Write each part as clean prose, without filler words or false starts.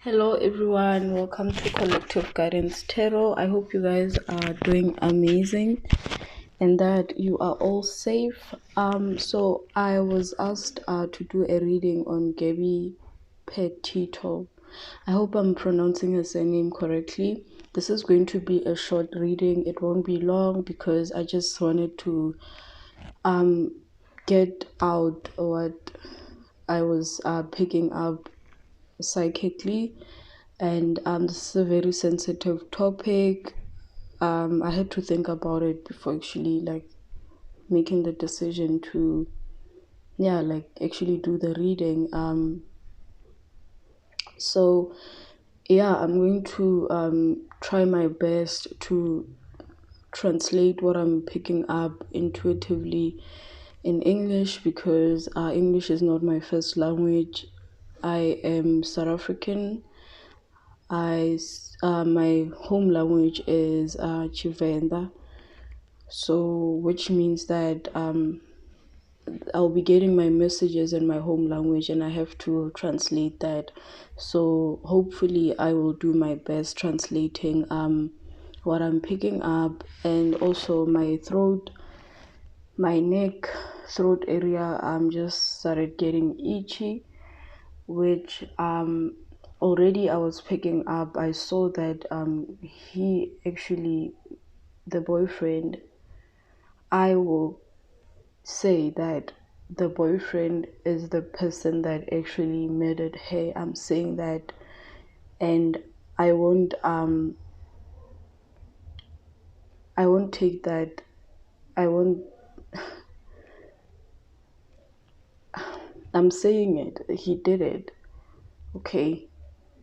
Hello everyone, welcome to Collective Guidance Tarot. I hope you guys are doing amazing and that you are all safe. So I was asked to do a reading on Gabby Petito. I hope I'm pronouncing her surname correctly. This is going to be a short reading. It won't be long because I just wanted to get out what I was picking up psychically, and this is a very sensitive topic. I had to think about it before actually making the decision to actually do the reading. So I'm going to try my best to translate what I'm picking up intuitively in English because English is not my first language. I am South African. My home language is Chivenda, so which means that I'll be getting my messages in my home language and I have to translate that. So hopefully I will do my best translating what I'm picking up. And also my throat, my neck, throat area just started getting itchy, which already I was picking up. I saw that he actually, the boyfriend, I will say that the boyfriend is the person that actually murdered her. I'm saying that, and I won't take that. I won't I'm saying it. He did it. Okay.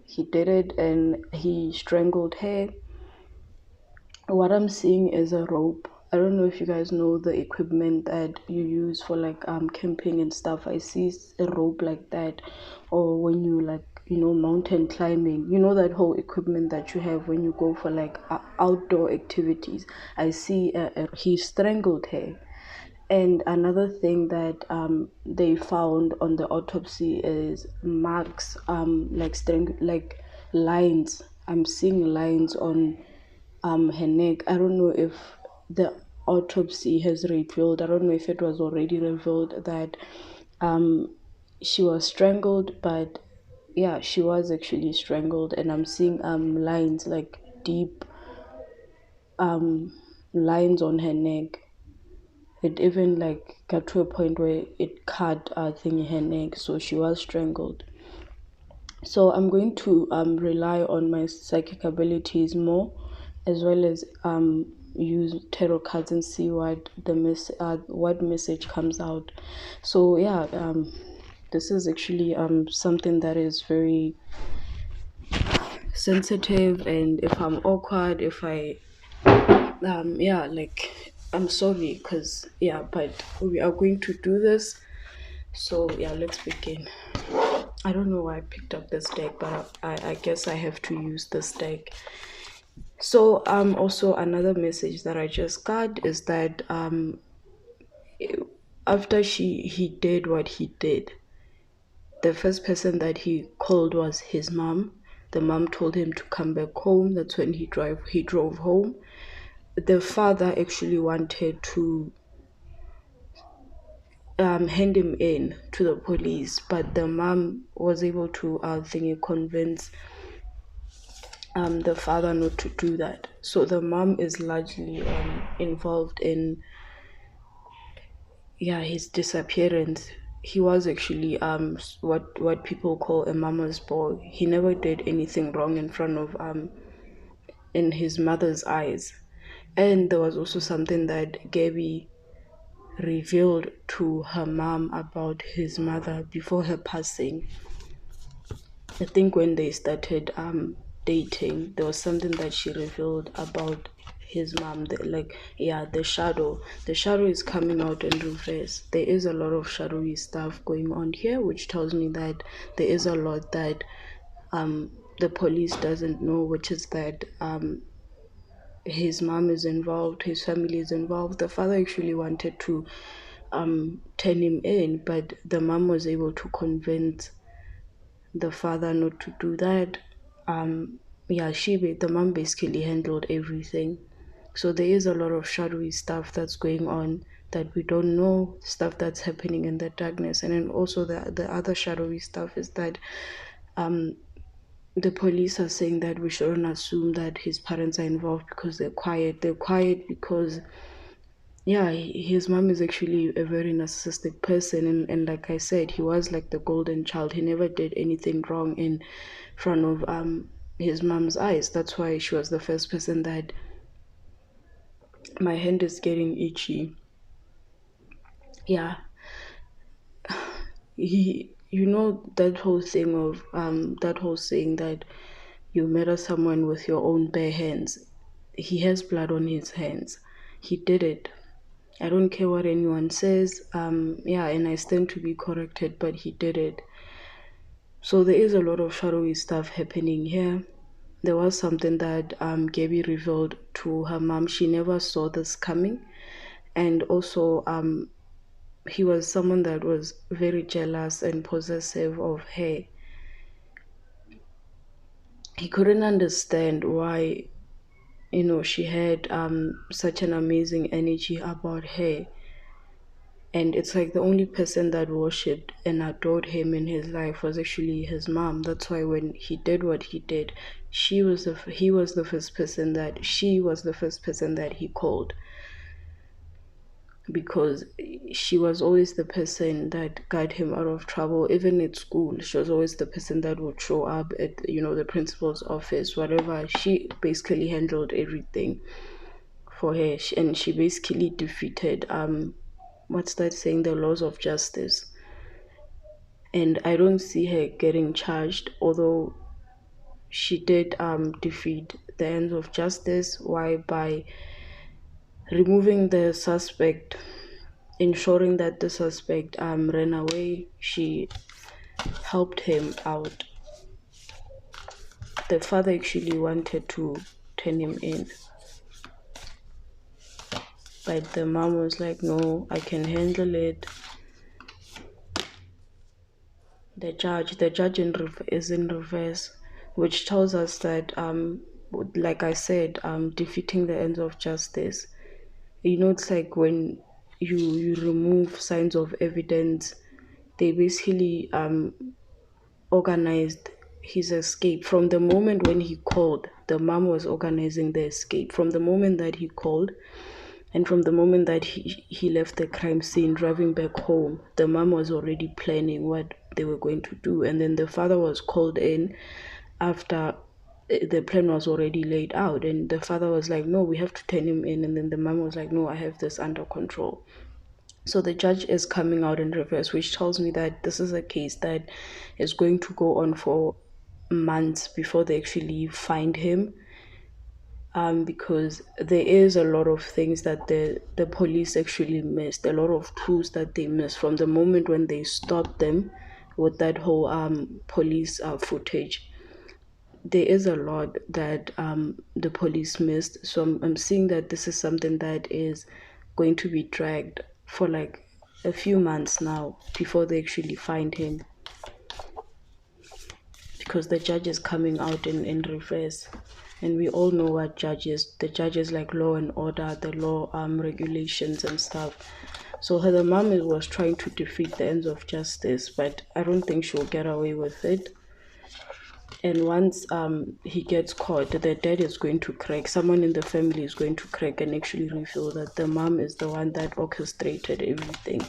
He did it and he strangled her. What I'm seeing is a rope. I don't know if you guys know the equipment that you use for camping and stuff. I see a rope like that, or when you mountain climbing. You know that whole equipment that you have when you go for outdoor activities. I see he strangled her. And another thing that they found on the autopsy is marks, like lines. I'm seeing lines on her neck. I don't know if the autopsy has revealed. I don't know if it was already revealed that she was strangled, but yeah, she was actually strangled, and I'm seeing lines, like deep lines on her neck. It even got to a point where it cut her neck, so she was strangled. So I'm going to rely on my psychic abilities more, as well as use tarot cards and see what what message comes out. So this is actually something that is very sensitive, and if I'm awkward, if I I'm sorry, because but we are going to do this. So let's begin. I don't know why I picked up this deck, but I guess I have to use this deck. So also another message that I just got is that after he did what he did, the first person that he called was his mom. The mom told him to come back home. That's when he drove home. The father actually wanted to hand him in to the police, but the mom was able to convince the father not to do that. So the mom is largely involved in his disappearance. He was actually what people call a mama's boy. He never did anything wrong in front of in his mother's eyes. And there was also something that Gabby revealed to her mom about his mother before her passing. I think when they started dating, there was something that she revealed about his mom. The shadow is coming out in reverse. There is a lot of shadowy stuff going on here, which tells me that there is a lot that the police doesn't know, which is that his mom is involved, his family is involved. The father actually wanted to turn him in, but the mom was able to convince the father not to do that. the mom basically handled everything. So there is a lot of shadowy stuff that's going on that we don't know, stuff that's happening in the darkness. And then also the other shadowy stuff is that the police are saying that we shouldn't assume that his parents are involved because they're quiet. They're quiet because his mom is actually a very narcissistic person, and like I said, he was like the golden child. He never did anything wrong in front of his mom's eyes. That's why she was the first person that my hand is getting itchy. Yeah, that whole thing of that whole saying that you murder someone with your own bare hands. He has blood on his hands. He did it. I don't care what anyone says. And I stand to be corrected, but he did it. So there is a lot of shadowy stuff happening here. There was something that Gabby revealed to her mom. She never saw this coming. And also, he was someone that was very jealous and possessive of her. He couldn't understand why, she had such an amazing energy about her. And it's like the only person that worshipped and adored him in his life was actually his mom. That's why when he did what he did, she was the he was the first person that she was the first person that he called, because she was always the person that got him out of trouble. Even at school, she was always the person that would show up at the principal's office, whatever. She basically handled everything for her, and she basically defeated what's that saying, the laws of justice. And I don't see her getting charged, although she did defeat the ends of justice. Why? By removing the suspect, ensuring that the suspect ran away. She helped him out. The father actually wanted to turn him in, but the mom was like, no, I can handle it. The judge is in reverse, which tells us that like I said, defeating the ends of justice. It's like when you remove signs of evidence. They basically organized his escape. From the moment when he called, the mom was organizing the escape. From the moment that he called, and from the moment that he left the crime scene, driving back home, the mom was already planning what they were going to do. And then the father was called in after the plan was already laid out. And the father was like, no, we have to turn him in. And then the mom was like, no, I have this under control. So the judge is coming out in reverse, which tells me that this is a case that is going to go on for months before they actually find him. Because there is a lot of things that the police actually missed, a lot of clues that they missed from the moment when they stopped them with that whole police footage. There is a lot that the police missed. So I'm seeing that this is something that is going to be dragged for like a few months now before they actually find him, because the judge is coming out in reverse. And we all know what the judges like law and order, the law regulations and stuff. So the mom was trying to defeat the ends of justice, but I don't think she'll get away with it. And once he gets caught, the dad is going to crack. Someone in the family is going to crack and actually reveal that the mom is the one that orchestrated everything.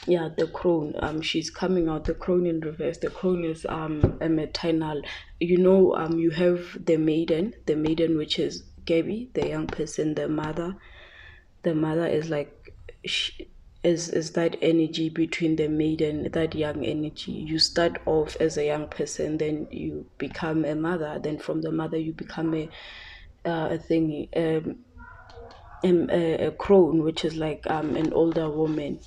Yeah, the crone. She's coming out. The crone in reverse. The crone is a maternal. You have the maiden. The maiden, which is Gabby, the young person. The mother. The mother is like, is that energy between the maiden, that young energy. You start off as a young person, then you become a mother. Then from the mother you become a thingy, a crone, which is like an older woman.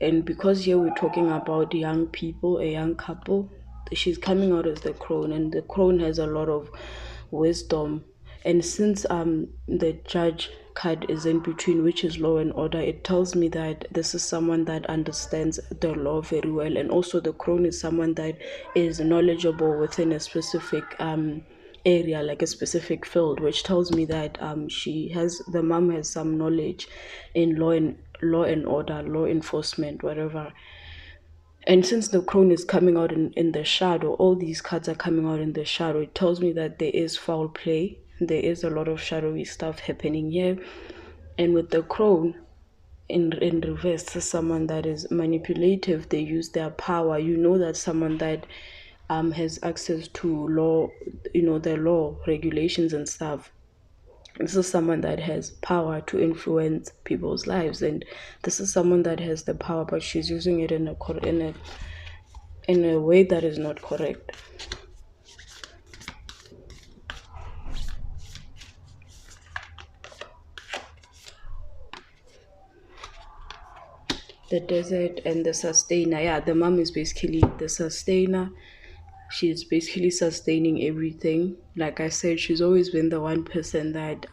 And because here we're talking about young people, a young couple, she's coming out as the crone, and the crone has a lot of wisdom. And since the judge card is in between, which is law and order, it tells me that this is someone that understands the law very well. And also the crone is someone that is knowledgeable within a specific area, like a specific field, which tells me that the mom has some knowledge in law and order, law enforcement, whatever. And since the crone is coming out in the shadow, all these cards are coming out in the shadow. It tells me that there is foul play. There is a lot of shadowy stuff happening here. And with the crone in reverse, this is someone that is manipulative. They use their power. You know that someone that has access to law, the law, regulations and stuff. This is someone that has power to influence people's lives, and this is someone that has the power, but she's using it in a way that is not correct. The desert and the sustainer. Yeah, the mom is basically the sustainer. She's basically sustaining everything. Like I said, she's always been the one person that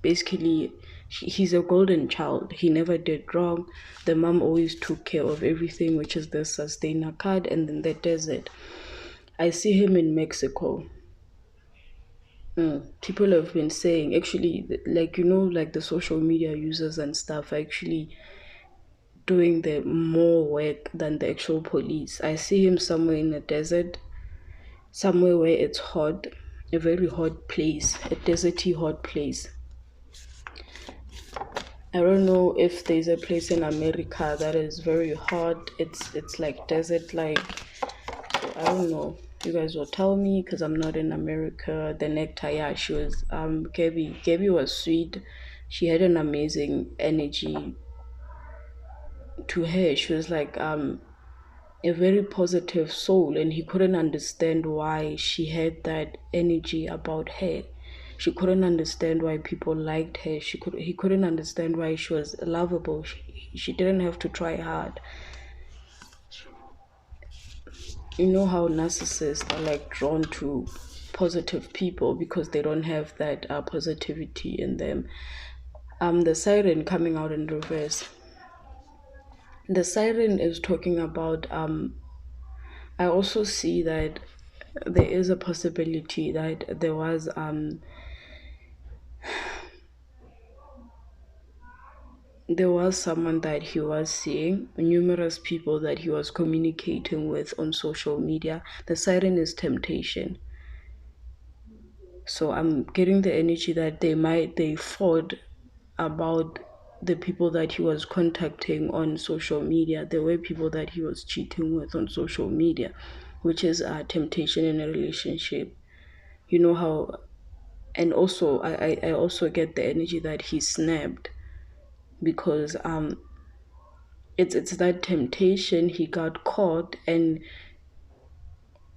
basically he's a golden child. He never did wrong. The mom always took care of everything, which is the sustainer card. And then the desert, I see him in Mexico. People have been saying, actually, like, like the social media users and stuff are actually doing the more work than the actual police. I see him somewhere in the desert, somewhere where it's hot, a very hot place, a deserty hot place. I don't know if there's a place in America that is very hot. It's like desert like. So I don't know. You guys will tell me because I'm not in America. The nectar, yeah, she was Gabby. Gabby was sweet. She had an amazing energy to her. She was like a very positive soul, and he couldn't understand why she had that energy about her. She couldn't understand why people liked her. He couldn't understand why she was lovable. She didn't have to try hard. You know how narcissists are like drawn to positive people because they don't have that positivity in them. The siren coming out in reverse. The siren is talking about I also see that there is a possibility that there was someone that he was seeing, numerous people that he was communicating with on social media. The siren is temptation. So I'm getting the energy that they fought about the people that he was contacting on social media. There were people that he was cheating with on social media, which is a temptation in a relationship. You know how, and also I also get the energy that he snapped because it's that temptation. He got caught, and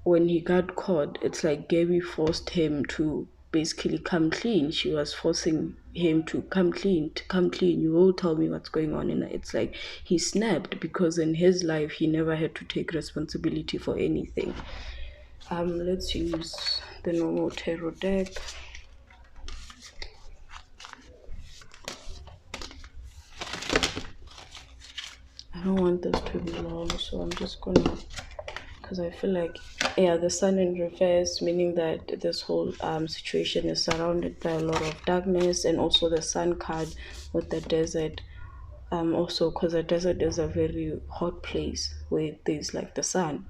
when he got caught, it's like Gabby forced him to basically come clean. She was forcing him to come clean, You will tell me what's going on. And it's like he snapped because in his life, he never had to take responsibility for anything. Let's use the normal tarot deck. I don't want this to be long, so I'm just gonna, because I feel like, yeah, the sun in reverse, meaning that this whole situation is surrounded by a lot of darkness, and also the sun card with the desert. Also, because the desert is a very hot place where there's like the sun,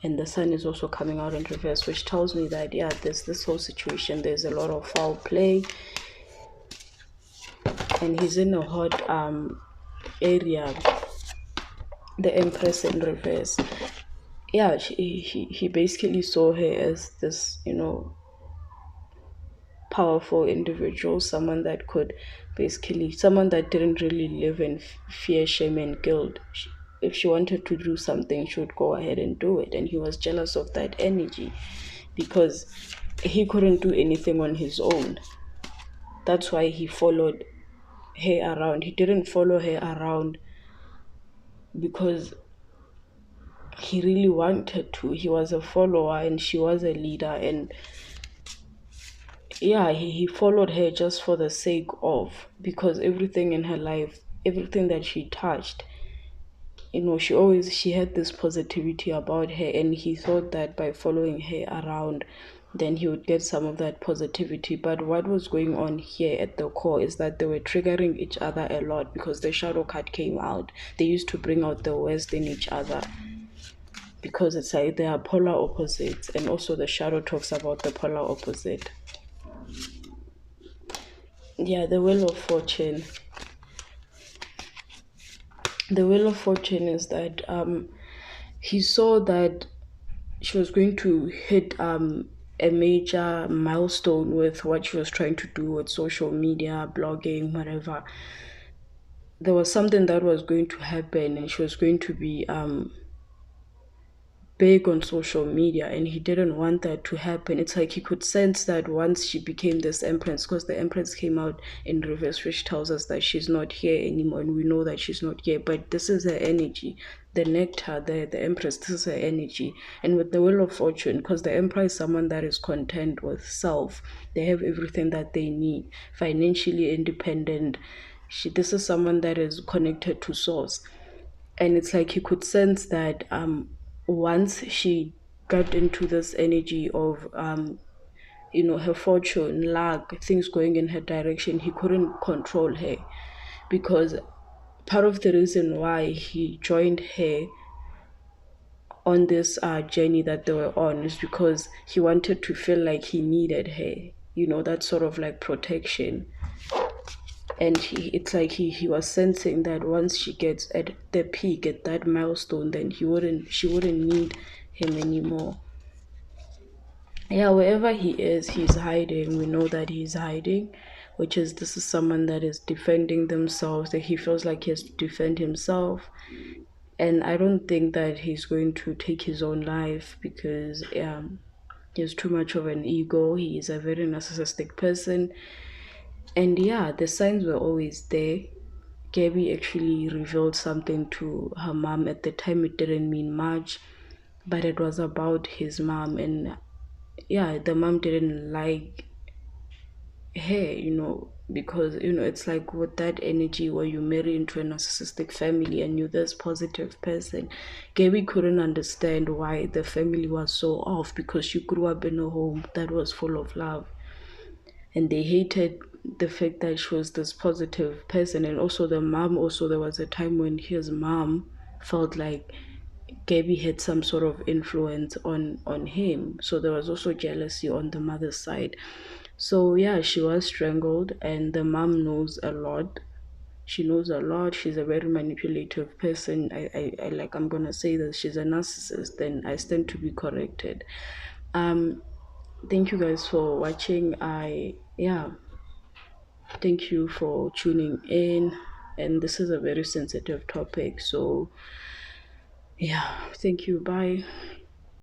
and the sun is also coming out in reverse, which tells me that, yeah, this whole situation, there's a lot of foul play, and he's in a hot area. The Empress in reverse. Yeah, he basically saw her as this, powerful individual, someone that could basically, someone that didn't really live in fear, shame, and guilt. If she wanted to do something, she would go ahead and do it. And he was jealous of that energy because he couldn't do anything on his own. That's why he followed her around. He didn't follow her around because he really wanted to. He was a follower and she was a leader, and yeah, he followed her just for the sake of, because everything in her life, everything that she touched, she had this positivity about her, and he thought that by following her around, then he would get some of that positivity. But what was going on here at the core is that they were triggering each other a lot, because the shadow card came out. They used to bring out the worst in each other, because it's like they are polar opposites, and also the shadow talks about the polar opposite. Yeah, the Wheel of Fortune. The Wheel of Fortune is that he saw that she was going to hit a major milestone with what she was trying to do with social media, blogging, whatever. There was something that was going to happen, and she was going to be big on social media, and he didn't want that to happen. It's like he could sense that once she became this empress, because the empress came out in reverse, which tells us that she's not here anymore, and we know that she's not here, but this is her energy. The nectar, the empress, this is her energy. And with the Wheel of Fortune, because the emperor is someone that is content with self, they have everything that they need, financially independent. This is someone that is connected to source, and it's like he could sense that once she got into this energy of her fortune, luck, things going in her direction, he couldn't control her, because part of the reason why he joined her on this journey that they were on is because he wanted to feel like he needed her, that sort of like protection. And it's like he was sensing that once she gets at the peak, at that milestone, then she wouldn't need him anymore. Yeah, wherever he is, he's hiding. We know that he's hiding, which is, this is someone that is defending themselves, that he feels like he has to defend himself. And I don't think that he's going to take his own life, because he has too much of an ego. He is a very narcissistic person. And yeah, the signs were always there. Gabby actually revealed something to her mom. At the time, it didn't mean much, but it was about his mom. And yeah, the mom didn't like her, because, it's like with that energy where you marry into a narcissistic family and you're this positive person. Gabby couldn't understand why the family was so off, because she grew up in a home that was full of love, and they hated the fact that she was this positive person. And also the mom, also there was a time when his mom felt like Gabby had some sort of influence on him, so there was also jealousy on the mother's side. So yeah, she was strangled, and the mom knows a lot. She knows a lot. She's a very manipulative person. I like, I'm gonna say this, she's a narcissist, and I stand to be corrected. um Thank you guys for watching. Thank you for tuning in. And this is a very sensitive topic. So, yeah, thank you. Bye.